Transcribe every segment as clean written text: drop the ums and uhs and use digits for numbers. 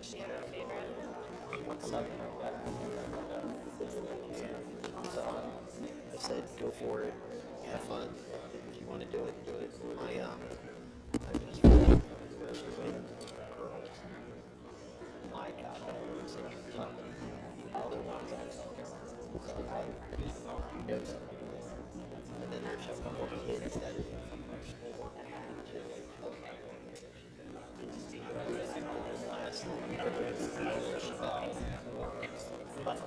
I said, go for it, have fun. If you want to do it, do it. I just when girls, my God, the other ones I don't care. So you know something. And then there's a couple of kids that are school. Last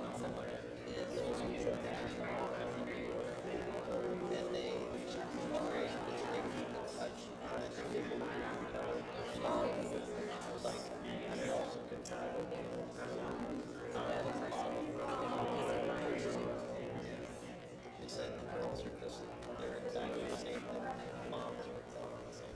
shutdown and they keep in touch. Like I also could they said the girls are just they're exactly the same thing. Moms are exactly the same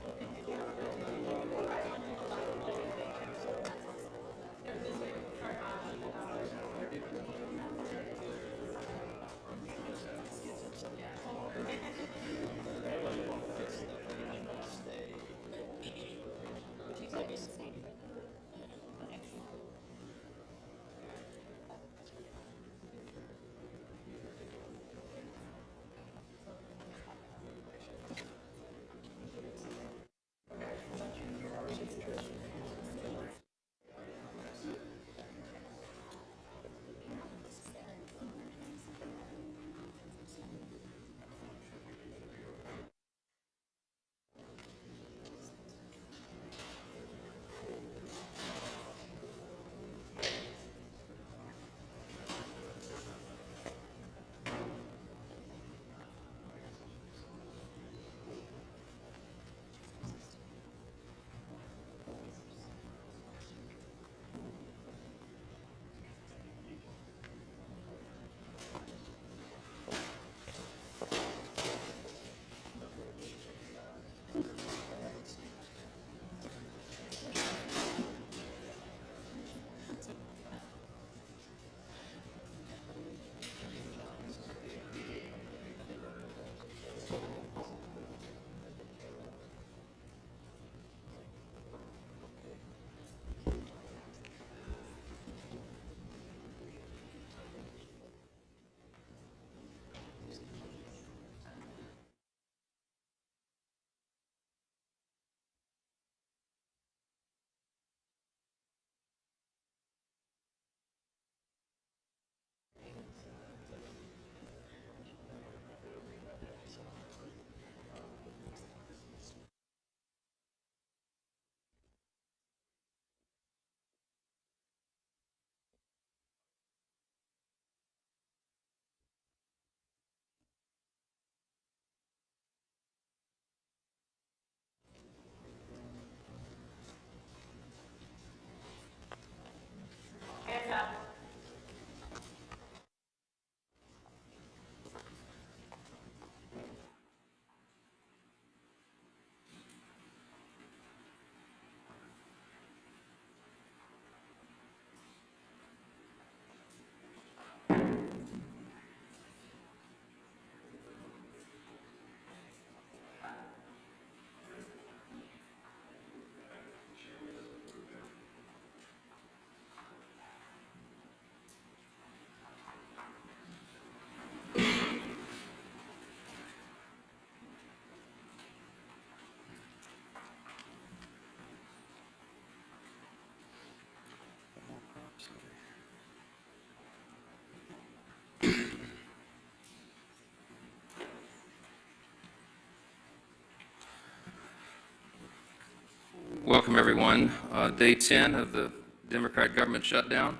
Welcome, everyone. Day 10 of the Democrat government shutdown.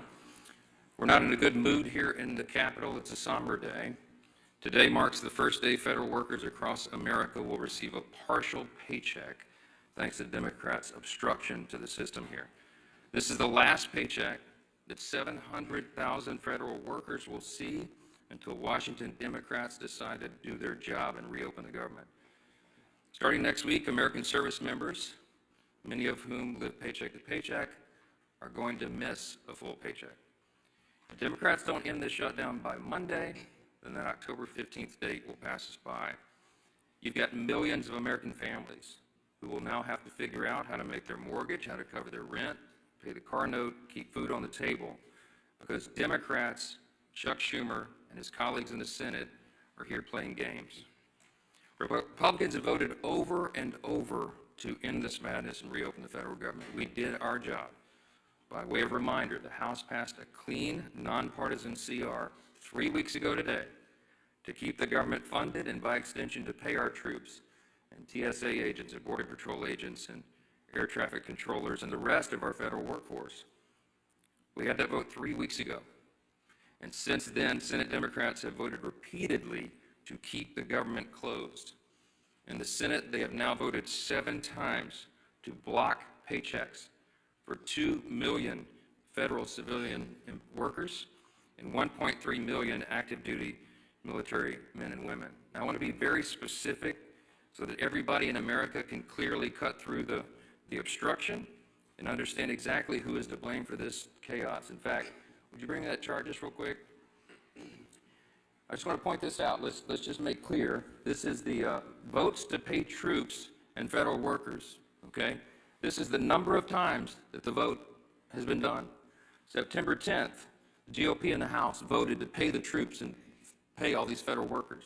We're not in a good mood here in the Capitol. It's a somber day. Today marks the first day federal workers across America will receive a partial paycheck thanks to Democrats' obstruction to the system here. This is the last paycheck that 700,000 federal workers will see until Washington Democrats decide to do their job and reopen the government. Starting next week, American service members, many of whom live paycheck to paycheck, are going to miss a full paycheck. If Democrats don't end this shutdown by Monday, then that October 15th date will pass us by. You've got millions of American families who will now have to figure out how to make their mortgage, how to cover their rent, pay the car note, keep food on the table, because Democrats, Chuck Schumer, and his colleagues in the Senate are here playing games. Republicans have voted over and over to end this madness and reopen the federal government. We did our job. By way of reminder, the House passed a clean, nonpartisan CR 3 weeks ago today to keep the government funded and, by extension, to pay our troops and TSA agents and Border Patrol agents and air traffic controllers and the rest of our federal workforce. We had that vote 3 weeks ago. And since then, Senate Democrats have voted repeatedly to keep the government closed. In the Senate, they have now voted 7 times to block paychecks for 2 million federal civilian workers and 1.3 million active duty military men and women. Now, I want to be very specific so that everybody in America can clearly cut through the obstruction and understand exactly who is to blame for this chaos. In fact, would you bring that chart just real quick? I just want to point this out. Let's just make clear. This is the votes to pay troops and federal workers, okay? This is the number of times that the vote has been done. September 10th, the GOP in the House voted to pay the troops and pay all these federal workers.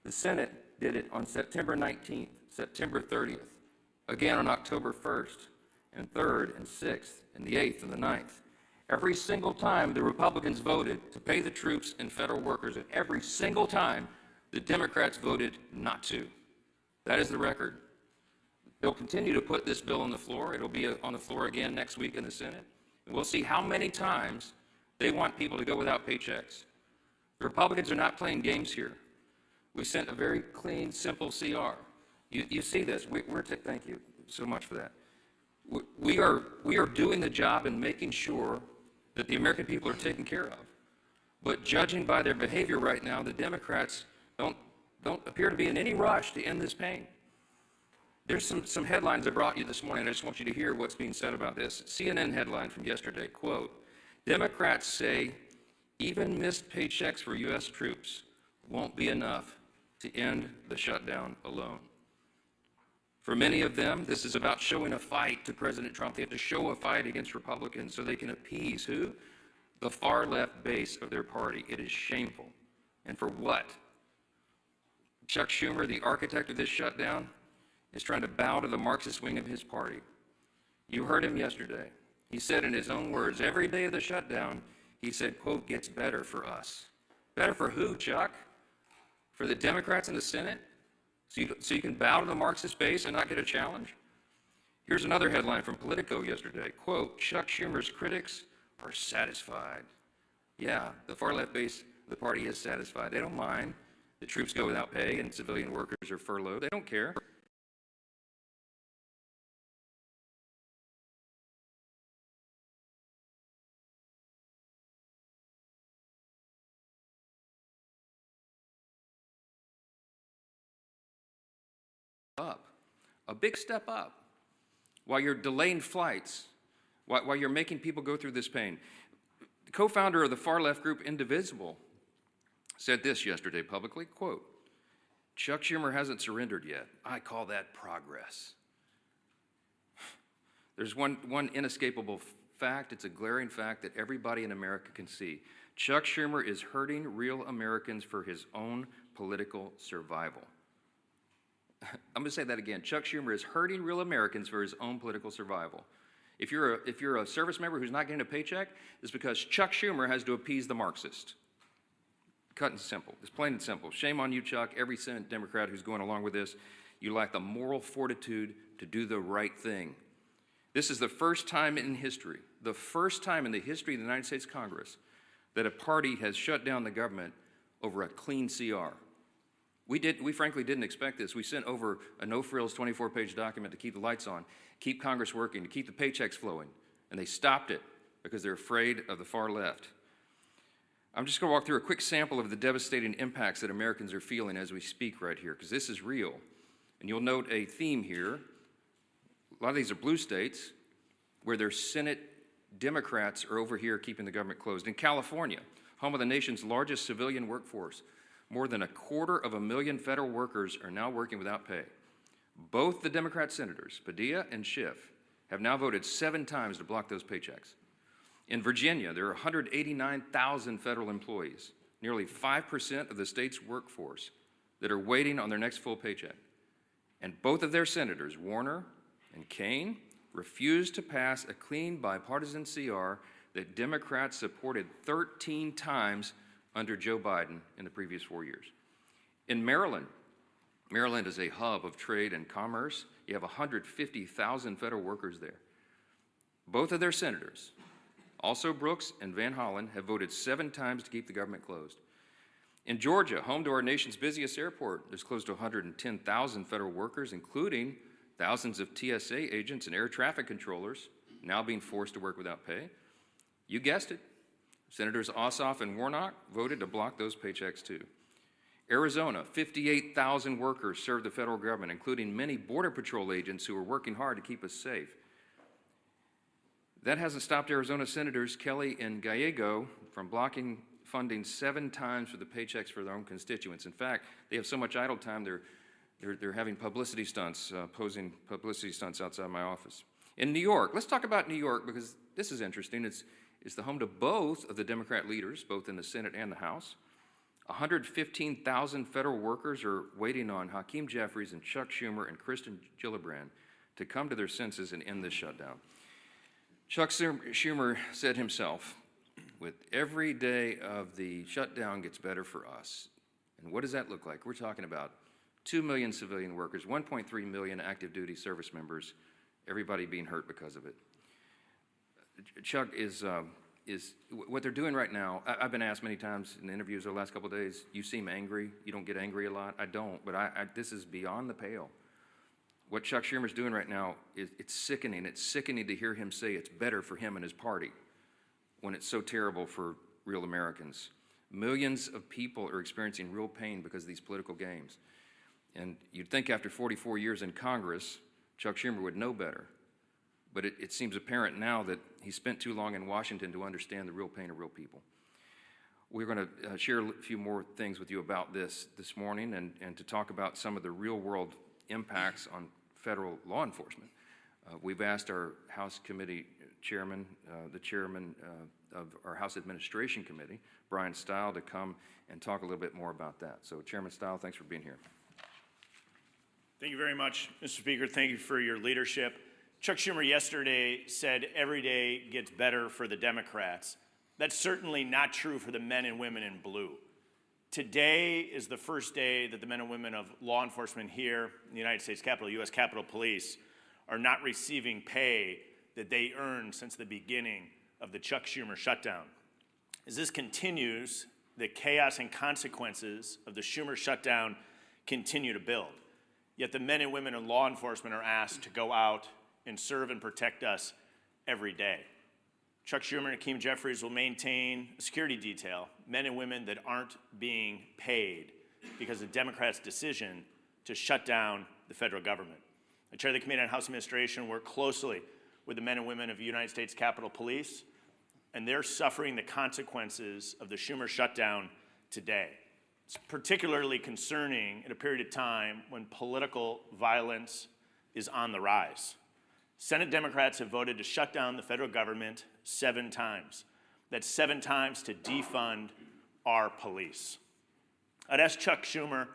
The Senate did it on September 19th, September 30th, again on October 1st, and 3rd, and 6th, and the 8th, and the 9th. Every single time the Republicans voted to pay the troops and federal workers, and every single time the Democrats voted not to. That is the record. They'll continue to put this bill on the floor. It'll be on the floor again next week in the Senate. And we'll see how many times they want people to go without paychecks. The Republicans are not playing games here. We sent a very clean, simple CR. You see this. Thank you so much for that. We are doing the job and making sure that the American people are taken care of. But judging by their behavior right now, the Democrats don't appear to be in any rush to end this pain. There's some headlines I brought you this morning. I just want you to hear what's being said about this. CNN headline from yesterday, quote, Democrats say even missed paychecks for U.S. troops won't be enough to end the shutdown alone. For many of them, this is about showing a fight to President Trump. They have to show a fight against Republicans so they can appease who? The far left base of their party. It is shameful. And for what? Chuck Schumer, the architect of this shutdown, is trying to bow to the Marxist wing of his party. You heard him yesterday. He said in his own words, every day of the shutdown, he said, quote, gets better for us. Better for who, Chuck? For the Democrats in the Senate? So you can bow to the Marxist base and not get a challenge? Here's another headline from Politico yesterday. Quote, Chuck Schumer's critics are satisfied. Yeah, the far left base of the party is satisfied. They don't mind. The troops go without pay and civilian workers are furloughed. They don't care. Up, a big step up, while you're delaying flights, while you're making people go through this pain. The co-founder of the far-left group Indivisible said this yesterday publicly, quote, Chuck Schumer hasn't surrendered yet. I call that progress. There's one inescapable fact. It's a glaring fact that everybody in America can see. Chuck Schumer is hurting real Americans for his own political survival. I'm going to say that again. Chuck Schumer is hurting real Americans for his own political survival. If you're a service member who's not getting a paycheck, it's because Chuck Schumer has to appease the Marxist. Cut and simple. It's plain and simple. Shame on you, Chuck. Every Senate Democrat who's going along with this, you lack the moral fortitude to do the right thing. This is the first time in history, the first time in the history of the United States Congress, that a party has shut down the government over a clean CR. We frankly didn't expect this. We sent over a no-frills 24-page document to keep the lights on, keep Congress working, to keep the paychecks flowing, and they stopped it because they're afraid of the far left. I'm just going to walk through a quick sample of the devastating impacts that Americans are feeling as we speak right here, because this is real. And you'll note a theme here. A lot of these are blue states where their Senate Democrats are over here keeping the government closed. In California, home of the nation's largest civilian workforce, more than 250,000 federal workers are now working without pay. Both the Democrat senators, Padilla and Schiff, have now voted 7 times to block those paychecks. In Virginia, there are 189,000 federal employees, nearly 5% of the state's workforce, that are waiting on their next full paycheck. And both of their senators, Warner and Kaine, refused to pass a clean bipartisan CR that Democrats supported 13 times under Joe Biden in the previous 4 years. In Maryland, Maryland is a hub of trade and commerce. You have 150,000 federal workers there. Both of their senators, also Brooks and Van Hollen, have voted 7 times to keep the government closed. In Georgia, home to our nation's busiest airport, there's close to 110,000 federal workers, including thousands of TSA agents and air traffic controllers now being forced to work without pay. You guessed it. Senators Ossoff and Warnock voted to block those paychecks too. Arizona, 58,000 workers serve the federal government, including many Border Patrol agents who are working hard to keep us safe. That hasn't stopped Arizona Senators Kelly and Gallego from blocking funding 7 times for the paychecks for their own constituents. In fact, they have so much idle time, they're having publicity stunts, posing publicity stunts outside my office. In New York, let's talk about New York because this is interesting. It's the home to both of the Democrat leaders, both in the Senate and the House. 115,000 federal workers are waiting on Hakeem Jeffries and Chuck Schumer and Kristen Gillibrand to come to their senses and end this shutdown. Chuck Schumer said himself, with every day of the shutdown gets better for us. And what does that look like? We're talking about 2 million civilian workers, 1.3 million active duty service members, everybody being hurt because of it. Chuck is what they're doing right now. I've been asked many times in interviews over the last couple of days, you seem angry, you don't get angry a lot. I don't, but this is beyond the pale. What Chuck Schumer's doing right now, it's sickening. It's sickening to hear him say it's better for him and his party when it's so terrible for real Americans. Millions of people are experiencing real pain because of these political games. And you'd think after 44 years in Congress, Chuck Schumer would know better. But it seems apparent now that he spent too long in Washington to understand the real pain of real people. We're going to share a few more things with you about this morning and to talk about some of the real-world impacts on federal law enforcement. We've asked our House Committee Chairman, the Chairman of our House Administration Committee, Brian Stile, to come and talk a little bit more about that. So Chairman Stile, thanks for being here. Thank you very much, Mr. Speaker. Thank you for your leadership. Chuck Schumer yesterday said every day gets better for the Democrats. That's certainly not true for the men and women in blue. Today is the first day that the men and women of law enforcement here in the United States Capitol, U.S. Capitol Police, are not receiving pay that they earned since the beginning of the Chuck Schumer shutdown. As this continues, the chaos and consequences of the Schumer shutdown continue to build. Yet the men and women in law enforcement are asked to go out and serve and protect us every day. Chuck Schumer and Hakeem Jeffries will maintain a security detail, men and women that aren't being paid because of Democrats' decision to shut down the federal government. I chair the Committee on House Administration, work closely with the men and women of the United States Capitol Police, and they're suffering the consequences of the Schumer shutdown today. It's particularly concerning in a period of time when political violence is on the rise. Senate Democrats have voted to shut down the federal government 7 times. That's 7 times to defund our police. I'd ask Chuck Schumer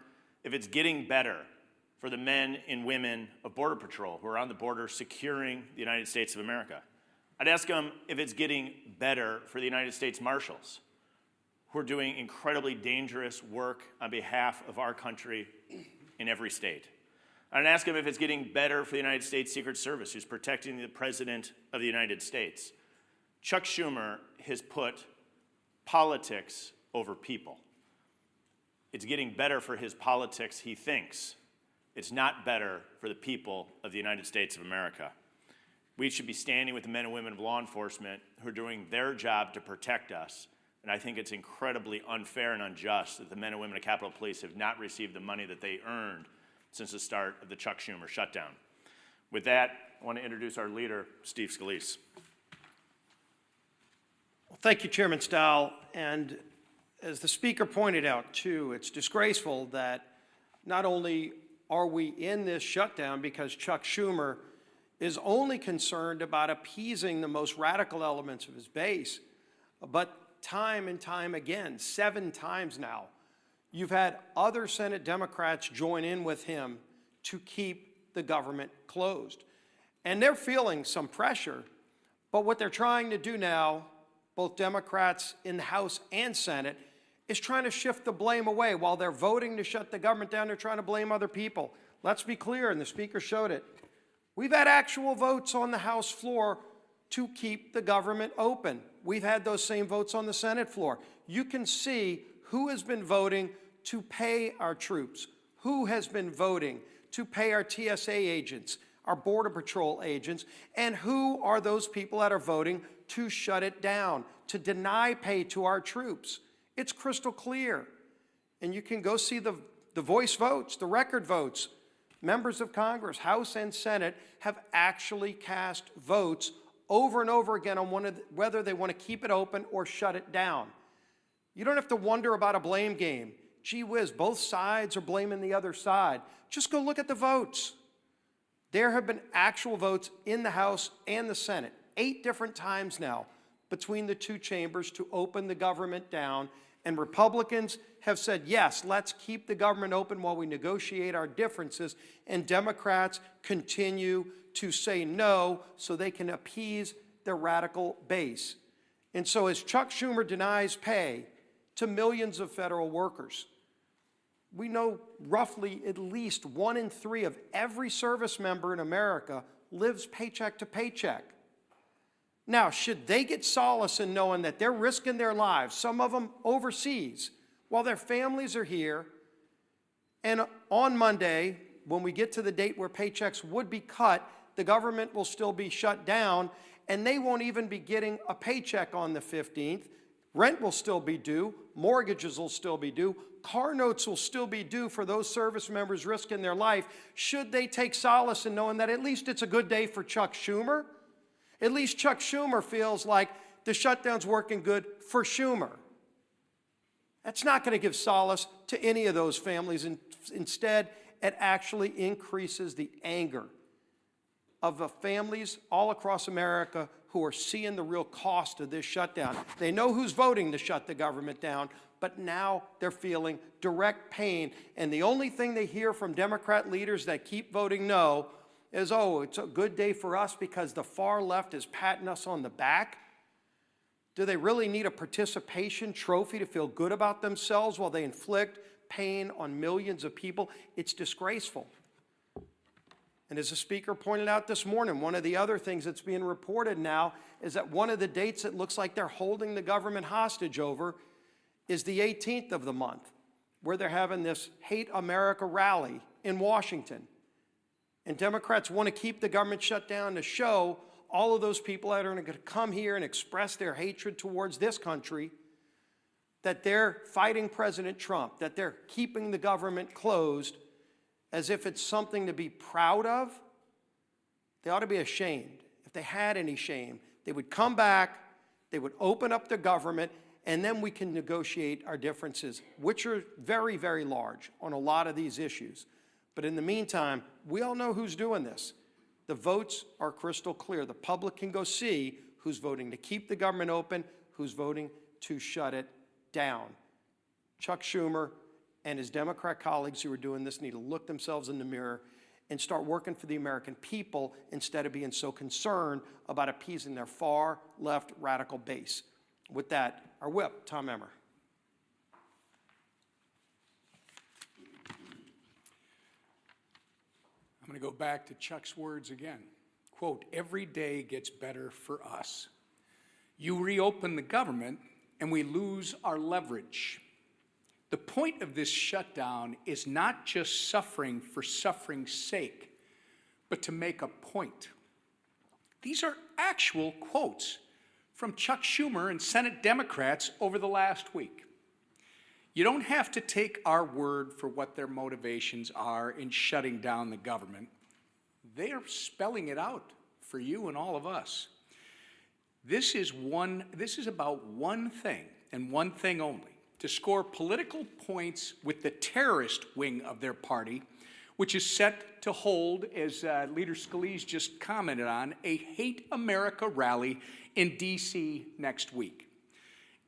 if it's getting better for the men and women of Border Patrol who are on the border securing the United States of America. I'd ask him if it's getting better for the United States Marshals who are doing incredibly dangerous work on behalf of our country in every state. I'd ask him if it's getting better for the United States Secret Service, who's protecting the President of the United States. Chuck Schumer has put politics over people. It's getting better for his politics, he thinks. It's not better for the people of the United States of America. We should be standing with the men and women of law enforcement who are doing their job to protect us. And I think it's incredibly unfair and unjust that the men and women of Capitol Police have not received the money that they earned since the start of the Chuck Schumer shutdown. With that, I want to introduce our leader, Steve Scalise. Well, thank you, Chairman Stile. And as the Speaker pointed out, too, it's disgraceful that not only are we in this shutdown because Chuck Schumer is only concerned about appeasing the most radical elements of his base. But time and time again, 7 times now, you've had other Senate Democrats join in with him to keep the government closed. And they're feeling some pressure, but what they're trying to do now, both Democrats in the House and Senate, is trying to shift the blame away. While they're voting to shut the government down, they're trying to blame other people. Let's be clear, and the Speaker showed it. We've had actual votes on the House floor to keep the government open. We've had those same votes on the Senate floor. You can see who has been voting to pay our troops, who has been voting to pay our TSA agents, our Border Patrol agents, and who are those people that are voting to shut it down, to deny pay to our troops. It's crystal clear. And you can go see the voice votes, the record votes. Members of Congress, House and Senate, have actually cast votes over and over again on whether they want to keep it open or shut it down. You don't have to wonder about a blame game. Gee whiz, both sides are blaming the other side. Just go look at the votes. There have been actual votes in the House and the Senate, 8 different times now, between the 2 chambers to open the government down. And Republicans have said, yes, let's keep the government open while we negotiate our differences. And Democrats continue to say no so they can appease their radical base. And so as Chuck Schumer denies pay to millions of federal workers, we know roughly at least 1 in 3 of every service member in America lives paycheck to paycheck. Now, should they get solace in knowing that they're risking their lives, some of them overseas, while their families are here, and on Monday, when we get to the date where paychecks would be cut, the government will still be shut down, and they won't even be getting a paycheck on the 15th. Rent will still be due, mortgages will still be due, car notes will still be due for those service members risking their life. Should they take solace in knowing that at least it's a good day for Chuck Schumer? At least Chuck Schumer feels like the shutdown's working good for Schumer. That's not going to give solace to any of those families. Instead, it actually increases the anger of the families all across America who are seeing the real cost of this shutdown. They know who's voting to shut the government down, but now they're feeling direct pain. And the only thing they hear from Democrat leaders that keep voting no is, oh, it's a good day for us because the far left is patting us on the back. Do they really need a participation trophy to feel good about themselves while they inflict pain on millions of people? It's disgraceful. And as the Speaker pointed out this morning, one of the other things that's being reported now is that one of the dates it looks like they're holding the government hostage over is the 18th of the month, where they're having this Hate America rally in Washington. And Democrats want to keep the government shut down to show all of those people that are going to come here and express their hatred towards this country that they're fighting President Trump, that they're keeping the government closed as if it's something to be proud of. They ought to be ashamed. If they had any shame, they would come back, they would open up the government, and then we can negotiate our differences, which are very, very large on a lot of these issues. But in the meantime, we all know who's doing this. The votes are crystal clear. The public can go see who's voting to keep the government open, who's voting to shut it down. Chuck Schumer and his Democrat colleagues who are doing this need to look themselves in the mirror and start working for the American people instead of being so concerned about appeasing their far left radical base. With that, our whip, Tom Emmer. I'm going to go back to Chuck's words again. Quote, every day gets better for us. You reopen the government and we lose our leverage. The point of this shutdown is not just suffering for suffering's sake, but to make a point. These are actual quotes from Chuck Schumer and Senate Democrats over the last week. You don't have to take our word for what their motivations are in shutting down the government. They are spelling it out for you and all of us. This is about one thing and one thing only: to score political points with the terrorist wing of their party which is set to hold, as Leader Scalise just commented on, a Hate America rally in D.C. next week.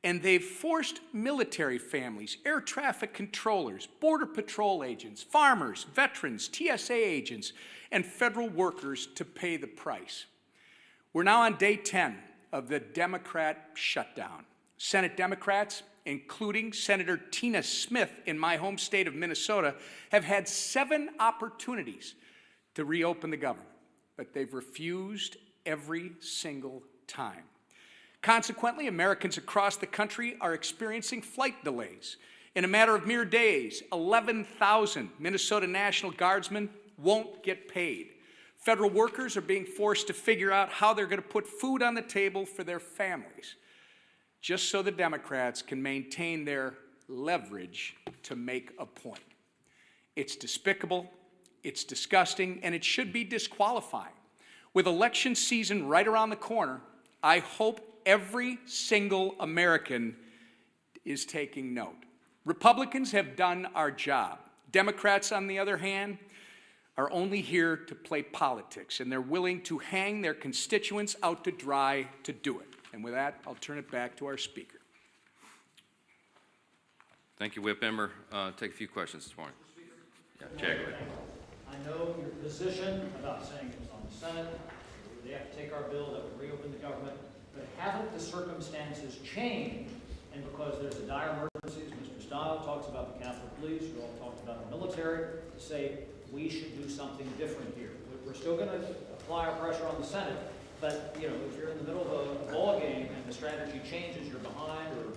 And they've forced military families, air traffic controllers, border patrol agents, farmers, veterans, TSA agents, and federal workers to pay the price. We're now on day 10 of the Democrat shutdown. Senate Democrats, including Senator Tina Smith in my home state of Minnesota, have had 7 opportunities to reopen the government, but they've refused every single time. Consequently, Americans across the country are experiencing flight delays. In a matter of mere days, 11,000 Minnesota National Guardsmen won't get paid. Federal workers are being forced to figure out how they're going to put food on the table for their families, just so the Democrats can maintain their leverage to make a point. It's despicable, it's disgusting, and it should be disqualifying. With election season right around the corner, I hope every single American is taking note. Republicans have done our job. Democrats, on the other hand, are only here to play politics, and they're willing to hang their constituents out to dry to do it. And with that, I'll turn it back to our speaker. Thank you, Whip Emmer. Take a few questions this morning. Yeah, Jaguar. I know your position about saying it was on the Senate. They have to take our bill that would reopen the government. But haven't the circumstances changed? And because there's a dire emergency, as Mr. Stile talks about the Capitol Police, you all talked about the military, to say we should do something different here. We're still going to apply our pressure on the Senate, but if you're in the middle of a ball game and the strategy changes, you're behind, or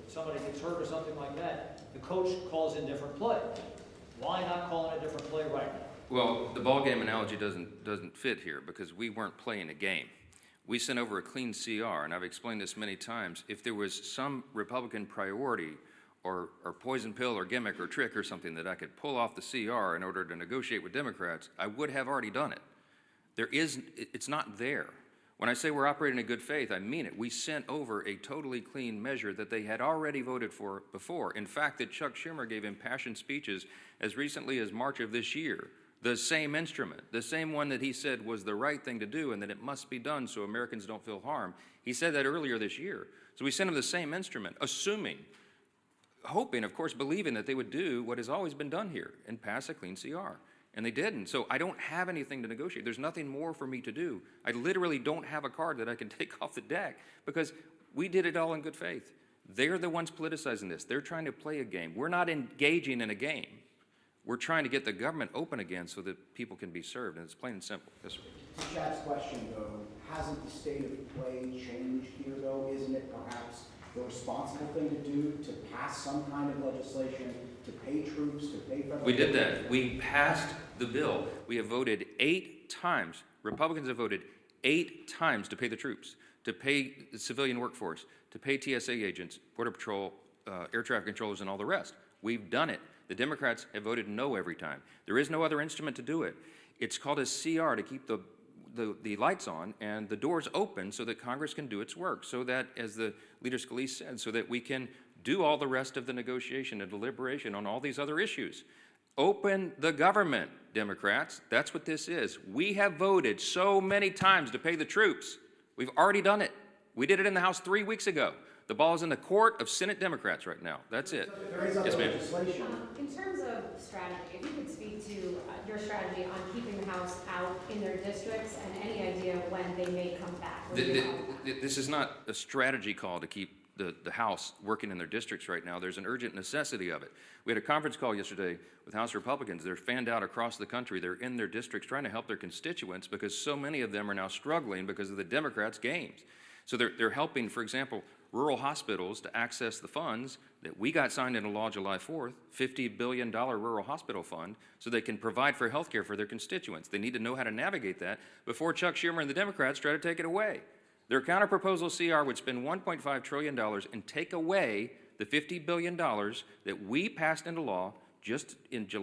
somebody gets hurt or something like that, the coach calls in different play. Why not call in a different play right now? Well, the ball game analogy doesn't fit here because we weren't playing a game. We sent over a clean CR, and I've explained this many times. If there was some Republican priority or poison pill or gimmick or trick or something that I could pull off the CR in order to negotiate with Democrats, I would have already done it. It's not there. When I say we're operating in good faith, I mean it. We sent over a totally clean measure that they had already voted for before. In fact, that Chuck Schumer gave impassioned speeches as recently as March of this year. The same instrument, the same one that he said was the right thing to do and that it must be done so Americans don't feel harm. He said that earlier this year. So we sent him the same instrument, hoping, of course, believing that they would do what has always been done here and pass a clean CR. And they didn't. So I don't have anything to negotiate. There's nothing more for me to do. I literally don't have a card that I can take off the deck because we did it all in good faith. They're the ones politicizing this. They're trying to play a game. We're not engaging in a game. We're trying to get the government open again so that people can be served, and it's plain and simple. Yes, sir. To Chad's question, though, hasn't the state of play changed here, though? Isn't it perhaps the responsible thing to do to pass some kind of legislation to pay troops, to pay federal... We did that. We passed the bill. We have voted 8 times. Republicans have voted 8 times to pay the troops, to pay the civilian workforce, to pay TSA agents, Border Patrol, air traffic controllers, and all the rest. We've done it. The Democrats have voted no every time. There is no other instrument to do it. It's called a CR to keep the lights on and the doors open so that Congress can do its work, so that, as the Leader Scalise said, so that we can do all the rest of the negotiation and deliberation on all these other issues. Open the government, Democrats. That's what this is. We have voted so many times to pay the troops. We've already done it. We did it in the House 3 weeks ago. The ball is in the court of Senate Democrats right now. That's it. Yes, ma'am. In terms of strategy, if you could speak to your strategy on keeping the House out in their districts and any idea when they may come back. This is not a strategy call to keep the House working in their districts right now. There's an urgent necessity of it. We had a conference call yesterday with House Republicans. They're fanned out across the country. They're in their districts trying to help their constituents because so many of them are now struggling because of the Democrats' games. So they're helping, for example, rural hospitals to access the funds that we got signed into law July 4th, $50 billion rural hospital fund, so they can provide for health care for their constituents. They need to know how to navigate that before Chuck Schumer and the Democrats try to take it away. Their counterproposal CR would spend $1.5 trillion and take away the $50 billion that we passed into law just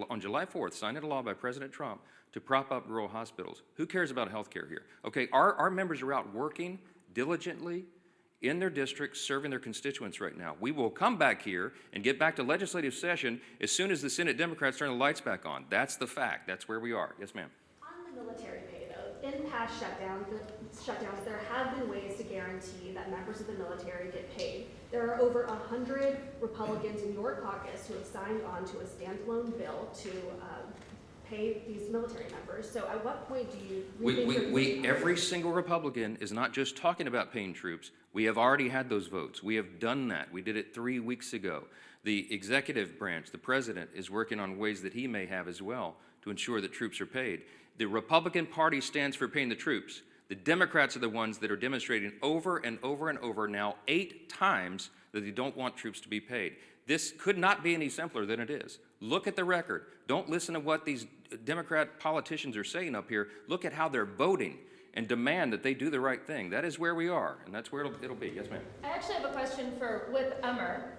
on July 4th, signed into law by President Trump, to prop up rural hospitals. Who cares about health care here? Okay, our members are out working diligently in their districts serving their constituents right now. We will come back here and get back to legislative session as soon as the Senate Democrats turn the lights back on. That's the fact. That's where we are. Yes, ma'am. On the military pay, though, in past shutdowns, there have been ways to guarantee that members of the military get paid. There are over 100 Republicans in your caucus who have signed on to a standalone bill to pay these military members. So at what point do you... Every single Republican is not just talking about paying troops. We have already had those votes. We have done that. We did it 3 weeks ago. The executive branch, the president, is working on ways that he may have as well to ensure that troops are paid. The Republican Party stands for paying the troops. The Democrats are the ones that are demonstrating over and over and over now 8 times that they don't want troops to be paid. This could not be any simpler than it is. Look at the record. Don't listen to what these Democrat politicians are saying up here. Look at how they're voting and demand that they do the right thing. That is where we are, and that's where it'll be. Yes, ma'am. I actually have a question with Emmer.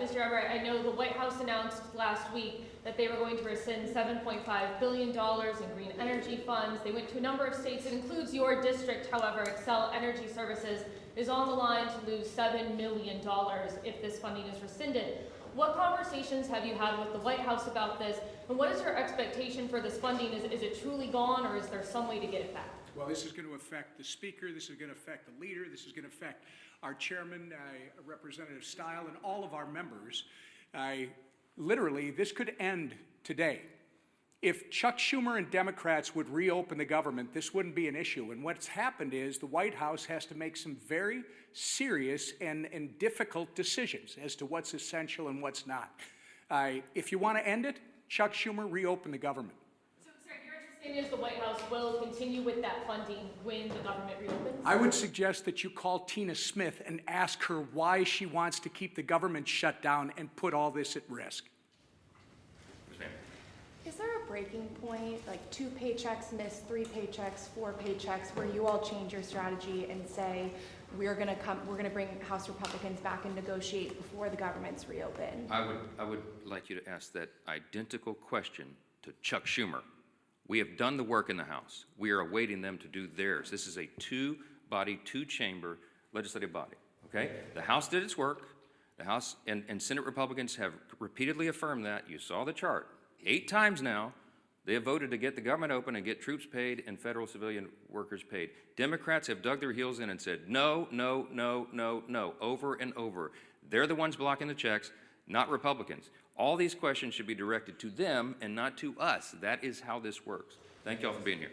Mr. Emmer, I know the White House announced last week that they were going to rescind $7.5 billion in green energy funds. They went to a number of states. It includes your district, however. Excel Energy Services is on the line to lose $7 million if this funding is rescinded. What conversations have you had with the White House about this, and what is your expectation for this funding? Is it truly gone, or is there some way to get it back? Well, this is going to affect the speaker, this is going to affect the leader, this is going to affect our chairman, Representative Stile, and all of our members. Literally, this could end today. If Chuck Schumer and Democrats would reopen the government, this wouldn't be an issue. And what's happened is the White House has to make some very serious and difficult decisions as to what's essential and what's not. If you want to end it, Chuck Schumer, reopen the government. So, sir, your understanding is the White House will continue with that funding when the government reopens? I would suggest that you call Tina Smith and ask her why she wants to keep the government shut down and put all this at risk. Is there a breaking point, like 2 paychecks missed, 3 paychecks, 4 paychecks, where you all change your strategy and say, we're going to bring House Republicans back and negotiate before the government's reopened? I would like you to ask that identical question to Chuck Schumer. We have done the work in the House. We are awaiting them to do theirs. This is a 2-body, 2-chamber legislative body, okay? The House did its work. The House and Senate Republicans have repeatedly affirmed that. You saw the chart. 8 times now, they have voted to get the government open and get troops paid and federal civilian workers paid. Democrats have dug their heels in and said, no, no, no, no, no, over and over. They're the ones blocking the checks, not Republicans. All these questions should be directed to them and not to us. That is how this works. Thank you all for being here.